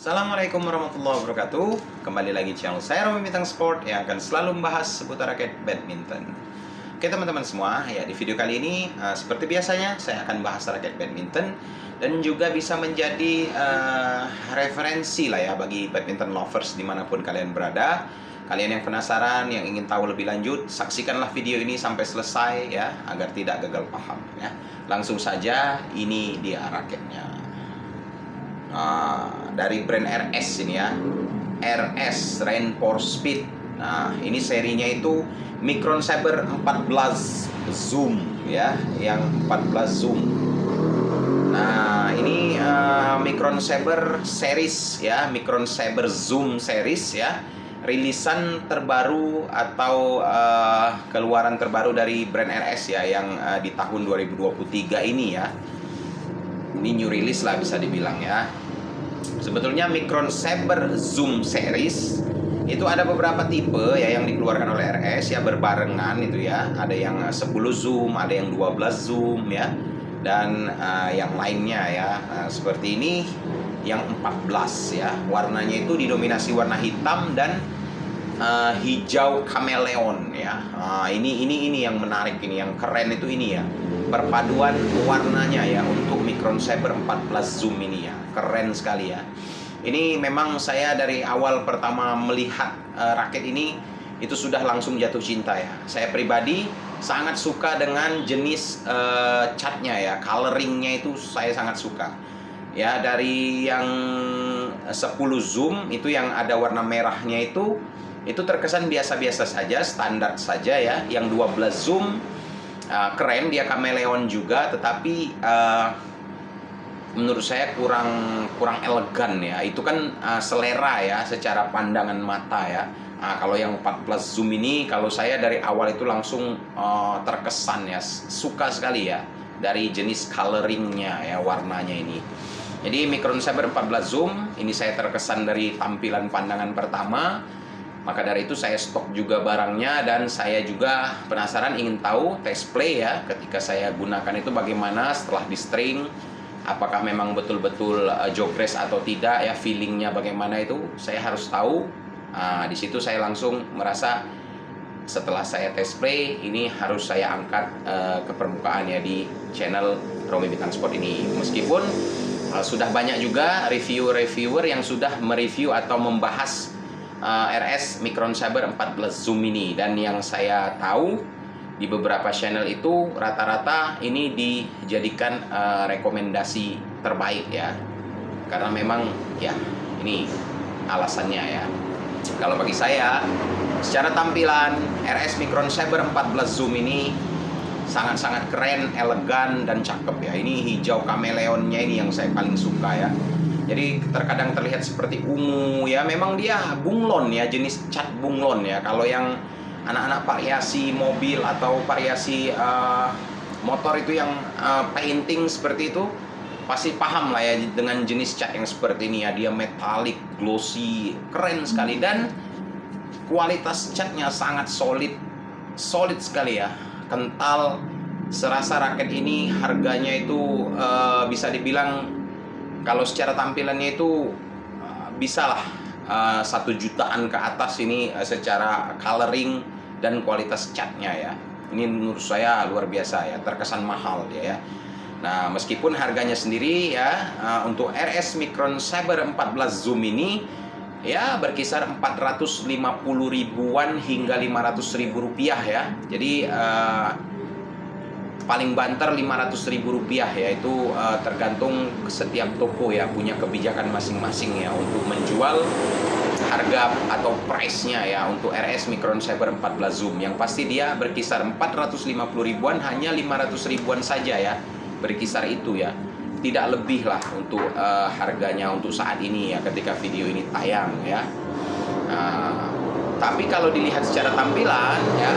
Assalamualaikum warahmatullahi wabarakatuh. Kembali lagi channel saya Romi Bintang Sport yang akan selalu membahas seputar raket badminton. Oke teman-teman semua, ya di video kali ini seperti biasanya saya akan bahas raket badminton dan juga bisa menjadi referensi lah ya bagi badminton lovers dimanapun kalian berada. Kalian yang penasaran, yang ingin tahu lebih lanjut, saksikanlah video ini sampai selesai ya agar tidak gagal paham ya. Langsung saja, ini dia raketnya. Dari brand RS ini ya, RS Reinforce Speed. Nah ini serinya itu Micron Saber 14 Zoom ya, yang 14 Zoom. Nah ini Micron Saber series ya, Micron Saber Zoom series ya, rilisan terbaru atau keluaran terbaru dari brand RS ya, yang di tahun 2023 ini ya. Ini new release lah bisa dibilang ya. Sebetulnya Micron Saber Zoom series itu ada beberapa tipe ya yang dikeluarkan oleh RS ya, berbarengan itu ya. Ada yang 10 zoom, ada yang 12 zoom ya, dan yang lainnya ya. Seperti ini yang 14 ya. Warnanya itu didominasi warna hitam dan hijau kameleon ya. Ini yang menarik, ini yang keren itu ini ya. Perpaduan warnanya ya untuk Micron Saber 14 Zoom ini ya, keren sekali ya. Ini memang saya dari awal pertama melihat raket ini itu sudah langsung jatuh cinta ya. Saya pribadi sangat suka dengan jenis catnya ya, coloringnya itu saya sangat suka ya. Dari yang 10 Zoom itu yang ada warna merahnya itu terkesan biasa-biasa saja, standar saja ya. Yang 12 Zoom keren, dia kameleon juga, tetapi menurut saya kurang elegan ya. Itu kan selera ya, secara pandangan mata ya. Kalau yang 14 zoom ini, kalau saya dari awal itu langsung terkesan ya, suka sekali ya dari jenis coloringnya ya, warnanya ini. Jadi Micron Saber 14 zoom ini saya terkesan dari tampilan pandangan pertama. Maka dari itu saya stok juga barangnya, dan saya juga penasaran ingin tahu test play ya ketika saya gunakan itu bagaimana setelah di string, apakah memang betul-betul jogres atau tidak ya, feelingnya bagaimana itu saya harus tahu. Di situ saya langsung merasa setelah saya test play ini harus saya angkat ke permukaan ya di channel Romi Bintang Sport ini. Meskipun sudah banyak juga reviewer yang sudah mereview atau membahas RS Micron Saber 14 Zoom ini, dan yang saya tahu di beberapa channel itu rata-rata ini dijadikan rekomendasi terbaik ya, karena memang ya ini alasannya ya. Kalau bagi saya secara tampilan RS Micron Saber 14 Zoom ini sangat-sangat keren, elegan dan cakep ya. Ini hijau kameleonnya ini yang saya paling suka ya. Jadi terkadang terlihat seperti ungu ya, memang dia bunglon ya, jenis cat bunglon ya. Kalau yang anak-anak variasi mobil atau variasi motor itu yang painting seperti itu pasti paham lah ya dengan jenis cat yang seperti ini ya. Dia metalik, glossy, keren sekali, dan kualitas catnya sangat solid sekali ya, kental. Serasa raket ini harganya itu bisa dibilang kalau secara tampilannya itu bisalah 1 jutaan ke atas ini secara coloring dan kualitas catnya ya. Ini menurut saya luar biasa ya, terkesan mahal dia ya. Nah meskipun harganya sendiri ya untuk RS Micron Saber 14 Zoom ini ya berkisar 450 ribuan hingga 500 ribu rupiah ya. Jadi paling banter 500 ribu rupiah ya. Itu tergantung setiap toko ya, punya kebijakan masing-masing ya untuk menjual harga atau price-nya ya untuk RS Micron Saber 14 Zoom. Yang pasti dia berkisar 450 ribuan, hanya 500 ribuan saja ya, berkisar itu ya, tidak lebih lah untuk harganya untuk saat ini ya ketika video ini tayang ya. Tapi kalau dilihat secara tampilan ya,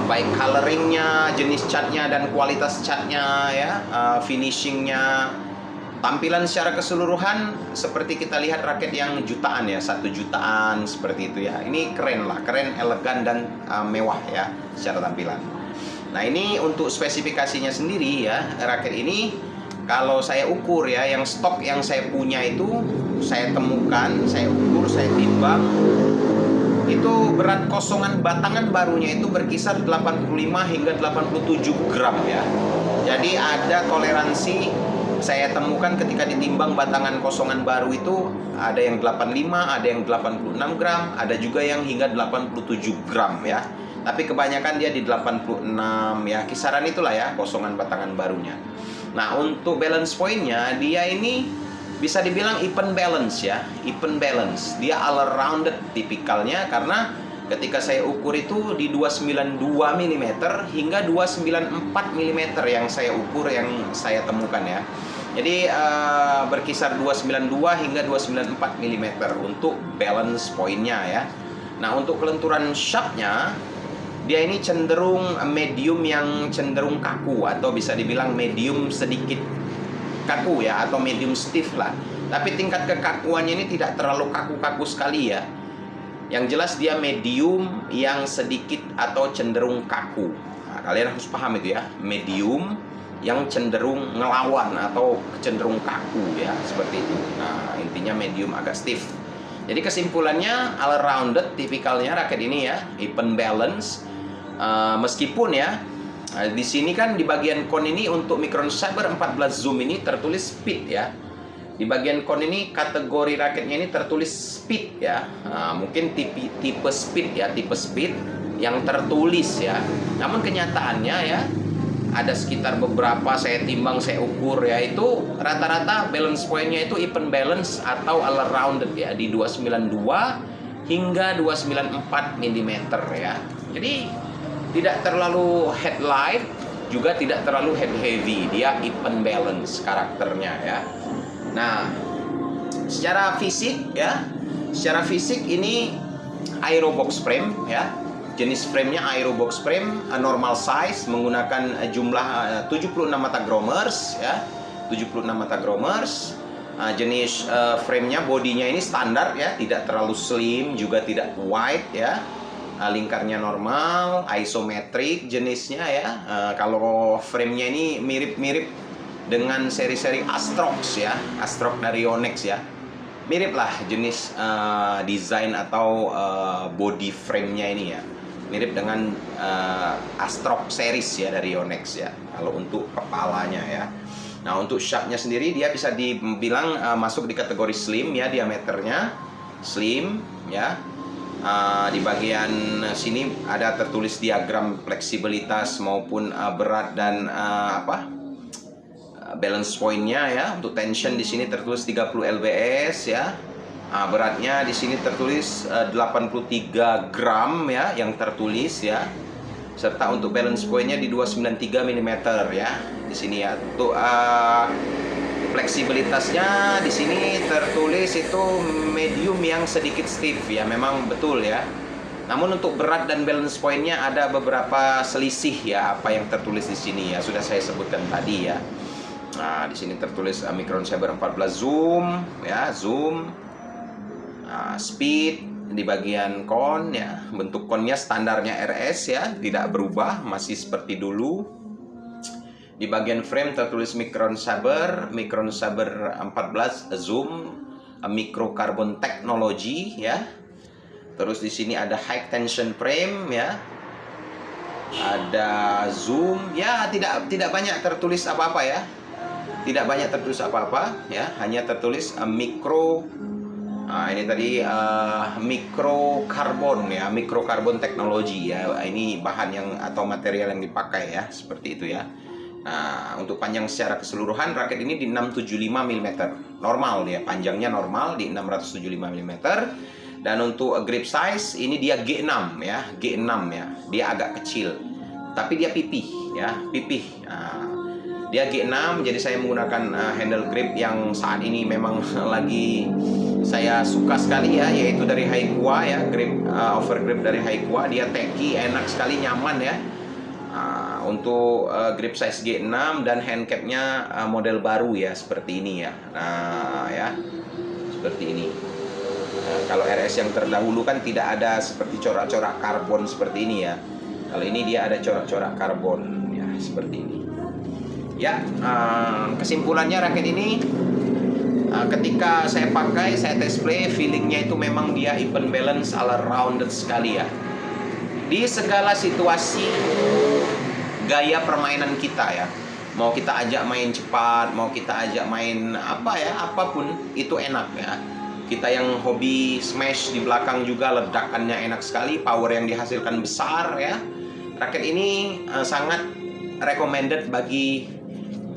baik coloringnya, jenis catnya, dan kualitas catnya ya, finishingnya, tampilan secara keseluruhan seperti kita lihat raket yang jutaan ya, 1 jutaan seperti itu ya. Ini keren lah, keren, elegan, dan mewah ya secara tampilan. Nah ini untuk spesifikasinya sendiri ya, raket ini kalau saya ukur ya, yang stok yang saya punya itu saya temukan, saya ukur, saya timbang, itu berat kosongan batangan barunya itu berkisar 85 hingga 87 gram ya. Jadi ada toleransi saya temukan ketika ditimbang batangan kosongan baru itu ada yang 85, ada yang 86 gram, ada juga yang hingga 87 gram ya. Tapi kebanyakan dia di 86 ya, kisaran itulah ya kosongan batangan barunya. Nah, untuk balance point-nya dia ini bisa dibilang even balance ya, even balance. Dia all rounded tipikalnya karena ketika saya ukur itu di 292 mm hingga 294 mm yang saya ukur, yang saya temukan ya. Jadi berkisar 292 hingga 294 mm untuk balance point-nya ya. Nah, untuk kelenturan shaft-nya dia ini cenderung medium yang cenderung kaku, atau bisa dibilang medium sedikit kaku ya, atau medium stiff lah. Tapi tingkat kekakuannya ini tidak terlalu kaku-kaku sekali ya. Yang jelas dia medium yang sedikit atau cenderung kaku. Nah, kalian harus paham itu ya, medium yang cenderung ngelawan atau cenderung kaku ya, seperti itu. Nah, intinya medium agak stiff. Jadi kesimpulannya all rounded tipikalnya raket ini ya, even balance. Meskipun ya di sini kan di bagian kon ini untuk Micron Saber 14 zoom ini tertulis speed ya. Di bagian kon ini kategori raketnya ini tertulis speed ya. Mungkin tipe speed ya, tipe speed yang tertulis ya. Namun kenyataannya ya ada sekitar beberapa saya timbang, saya ukur ya, itu rata-rata balance point-nya itu even balance atau all rounded ya, di 292 hingga 294 mm ya. Jadi tidak terlalu headlight, juga tidak terlalu head heavy, dia even balance karakternya ya. Nah, secara fisik ya, secara fisik ini aerobox frame ya. Jenis framenya aerobox frame, normal size, menggunakan jumlah 76 mata gromers ya, 76 mata gromers. Jenis framenya, bodinya ini standar ya, tidak terlalu slim, juga tidak wide ya. Lingkarnya normal, isometrik jenisnya ya. Kalau framenya ini mirip-mirip dengan seri-seri Astrox ya, Astrox dari Yonex ya. Mirip lah jenis desain atau body framenya ini ya. Mirip dengan Astrox series ya dari Yonex ya, kalau untuk kepalanya ya. Nah, untuk shaftnya sendiri dia bisa dibilang masuk di kategori slim ya, diameternya slim ya. Di bagian sini ada tertulis diagram fleksibilitas maupun berat dan balance point-nya ya. Untuk tension di sini tertulis 30 lbs ya. Beratnya di sini tertulis 83 gram ya, yang tertulis ya. Serta untuk balance point-nya di 293 mm ya. Di sini ya. Untuk fleksibilitasnya di sini tertulis itu medium yang sedikit stiff ya, memang betul ya. Namun untuk berat dan balance point-nya ada beberapa selisih ya, apa yang tertulis di sini ya, sudah saya sebutkan tadi ya. Nah, di sini tertulis Micron Saber 14 zoom ya, zoom. Speed di bagian kon ya, bentuk konnya standarnya RS ya, tidak berubah, masih seperti dulu. Di bagian frame tertulis Micron Saber 14 zoom, microcarbon technology ya. Terus di sini ada high tension frame ya. Ada zoom ya, tidak banyak tertulis apa-apa ya. Tidak banyak tertulis apa-apa ya, hanya tertulis micro. Ini tadi microcarbon ya, microcarbon technology ya. Ini bahan yang atau material yang dipakai ya, seperti itu ya. Nah, untuk panjang secara keseluruhan raket ini di 675 mm. Normal ya, panjangnya normal di 675 mm. Dan untuk grip size ini dia G6 ya, G6 ya. Dia agak kecil. Tapi dia pipih ya, pipih. Dia G6, jadi saya menggunakan handle grip yang saat ini memang lagi saya suka sekali ya, yaitu dari Haikua ya, grip over grip dari Haikua. Dia teki, enak sekali, nyaman ya. Untuk grip size G6 dan hand capnya model baru ya, seperti ini ya. Nah ya, seperti ini. Kalau RS yang terdahulu kan tidak ada seperti corak-corak karbon seperti ini ya. Kalau ini dia ada corak-corak karbon ya, seperti ini. Ya, kesimpulannya raket ini ketika saya pakai, saya test play, feelingnya itu memang dia even balance, all rounded sekali ya. Di segala situasi gaya permainan kita ya, mau kita ajak main cepat, mau kita ajak main apa ya, apapun itu enak ya. Kita yang hobi smash di belakang juga ledakannya enak sekali, power yang dihasilkan besar ya. Raket ini sangat recommended bagi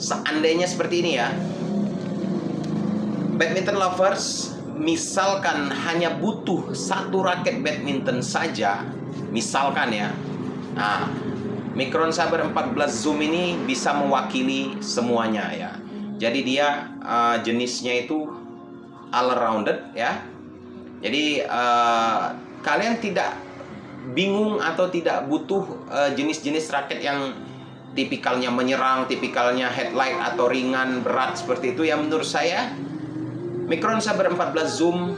seandainya seperti ini ya, badminton lovers, misalkan hanya butuh satu raket badminton saja, misalkan ya, nah, Micron Saber 14 Zoom ini bisa mewakili semuanya ya. Jadi dia jenisnya itu all rounded ya. Jadi kalian tidak bingung atau tidak butuh jenis-jenis raket yang tipikalnya menyerang, tipikalnya headlight atau ringan berat seperti itu ya. Menurut saya Micron Saber 14 Zoom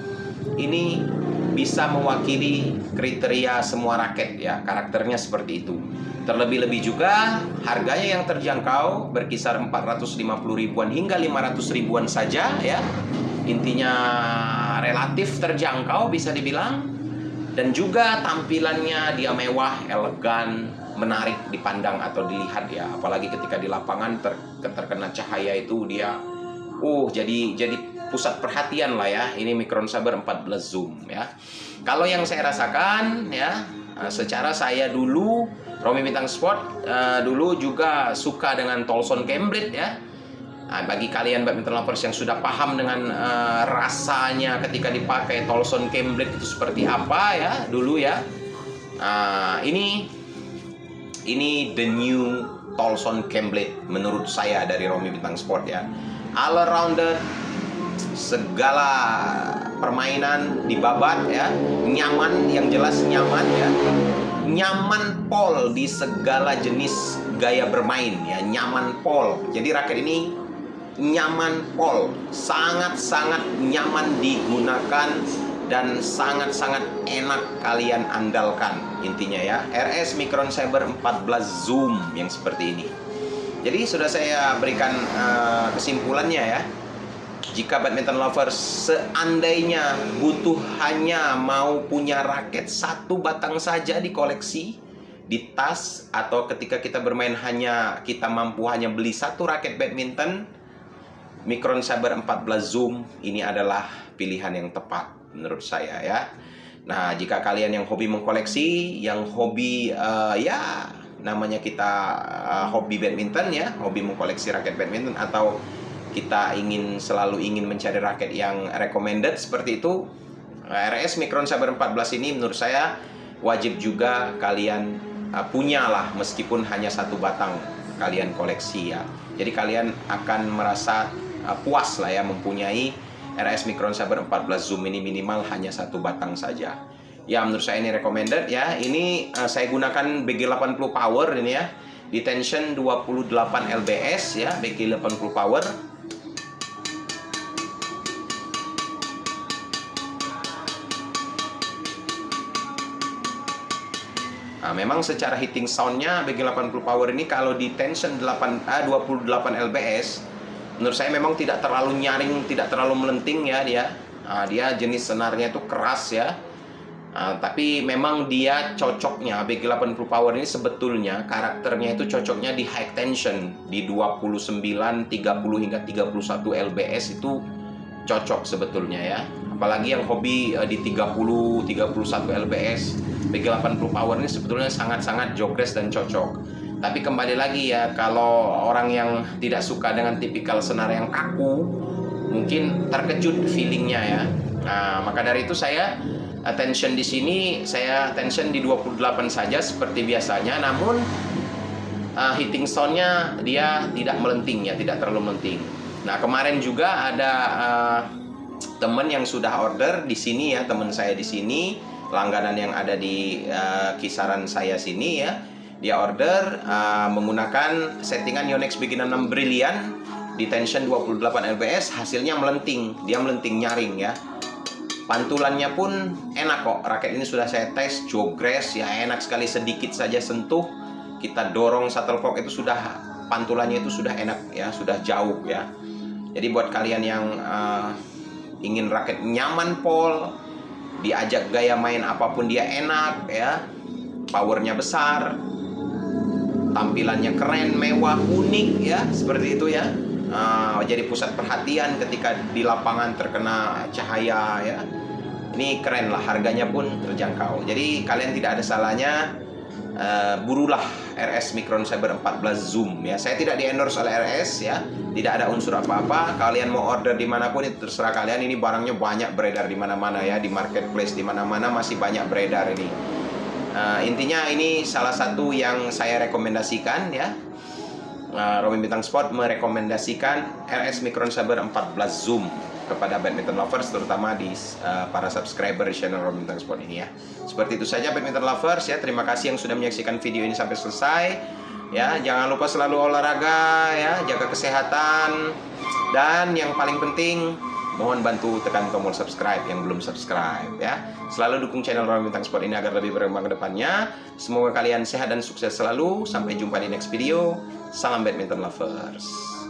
ini bisa mewakili kriteria semua raket ya, karakternya seperti itu. Terlebih-lebih juga harganya yang terjangkau, berkisar 450 ribuan hingga 500 ribuan saja ya. Intinya relatif terjangkau bisa dibilang. Dan juga tampilannya dia mewah, elegan, menarik dipandang atau dilihat ya. Apalagi ketika di lapangan terkena cahaya itu dia jadi pusat perhatian lah ya. Ini Micron Saber 14 Zoom ya. Kalau yang saya rasakan ya, secara saya dulu Romy Bintang Sport dulu juga suka dengan Tolson Cambridge ya. Nah, bagi kalian badminton lovers yang sudah paham dengan rasanya ketika dipakai Tolson Cambridge itu seperti apa ya dulu ya. Ini the new Tolson Cambridge menurut saya dari Romy Bintang Sport ya. All rounded, segala permainan dibabat ya, nyaman, yang jelas nyaman ya. Nyaman pol di segala jenis gaya bermain ya, nyaman pol. Jadi raket ini nyaman pol, sangat-sangat nyaman digunakan dan sangat-sangat enak kalian andalkan intinya ya. RS Micron Saber 14 Zoom yang seperti ini. Jadi sudah saya berikan kesimpulannya ya. Jika badminton lovers seandainya butuh hanya mau punya raket satu batang saja di koleksi, di tas, atau ketika kita bermain kita mampu hanya beli satu raket badminton, Micron Saber 14 Zoom ini adalah pilihan yang tepat menurut saya ya. Nah, jika kalian yang hobi mengkoleksi, yang hobi ya namanya kita hobi badminton ya, hobi mengkoleksi raket badminton, atau kita selalu ingin mencari raket yang recommended seperti itu, RS Micron Saber 14 ini menurut saya wajib juga kalian punyalah, meskipun hanya satu batang kalian koleksi ya. Jadi kalian akan merasa puas lah ya mempunyai RS Micron Saber 14 Zoom ini minimal hanya satu batang saja. Ya, menurut saya ini recommended ya. Ini saya gunakan BG80 power ini ya. Di tension 28 lbs ya, BG80 power. Nah, memang secara hitting soundnya BG80 power ini kalau di tension 28 lbs menurut saya memang tidak terlalu nyaring, tidak terlalu melenting ya dia. Dia jenis senarnya itu keras ya. Tapi memang dia cocoknya BG80 power ini sebetulnya karakternya itu cocoknya di high tension di 29, 30 hingga 31 lbs itu cocok sebetulnya ya. Apalagi yang hobi di 30, 31 lbs, BG80 power ini sebetulnya sangat-sangat jogres dan cocok. Tapi kembali lagi ya, kalau orang yang tidak suka dengan tipikal senar yang kaku, mungkin terkejut feelingnya ya. Nah, maka dari itu saya tension di sini, saya tension di 28 saja seperti biasanya. Namun hitting soundnya dia tidak melenting ya, tidak terlalu melenting. Nah, kemarin juga ada teman yang sudah order di sini ya, teman saya di sini, langganan yang ada di kisaran saya sini ya. Dia order menggunakan settingan Yonex Begin 6 Brilliant di tension 28 lbs, hasilnya melenting, dia melenting nyaring ya. Pantulannya pun enak kok, raket ini sudah saya tes, jogres ya, enak sekali, sedikit saja sentuh, kita dorong shuttlecock itu sudah pantulannya itu sudah enak ya, sudah jauh ya. Jadi buat kalian yang ingin raket nyaman pol, diajak gaya main apapun dia enak ya, powernya besar, tampilannya keren, mewah, unik ya, seperti itu ya. Jadi pusat perhatian ketika di lapangan terkena cahaya ya. Ini keren lah, harganya pun terjangkau. Jadi kalian tidak ada salahnya burulah RS Micron Saber 14 Zoom ya. Saya tidak di-endorse oleh RS ya, tidak ada unsur apa-apa. Kalian mau order dimanapun itu terserah kalian. Ini barangnya banyak beredar di mana-mana ya, di marketplace di mana-mana masih banyak beredar ini. Intinya ini salah satu yang saya rekomendasikan ya. Robin Bintang Sport merekomendasikan RS Micron Saber 14 Zoom kepada badminton lovers, terutama di para subscriber di channel Robin Bintang Sport ini ya. Seperti itu saja badminton lovers ya. Terima kasih yang sudah menyaksikan video ini sampai selesai ya. Jangan lupa selalu olahraga ya, jaga kesehatan, dan yang paling penting mohon bantu tekan tombol subscribe yang belum subscribe ya. Selalu dukung channel Robin Bintang Sport ini agar lebih berkembang ke depannya. Semoga kalian sehat dan sukses selalu. Sampai jumpa di next video. Salam badminton lovers.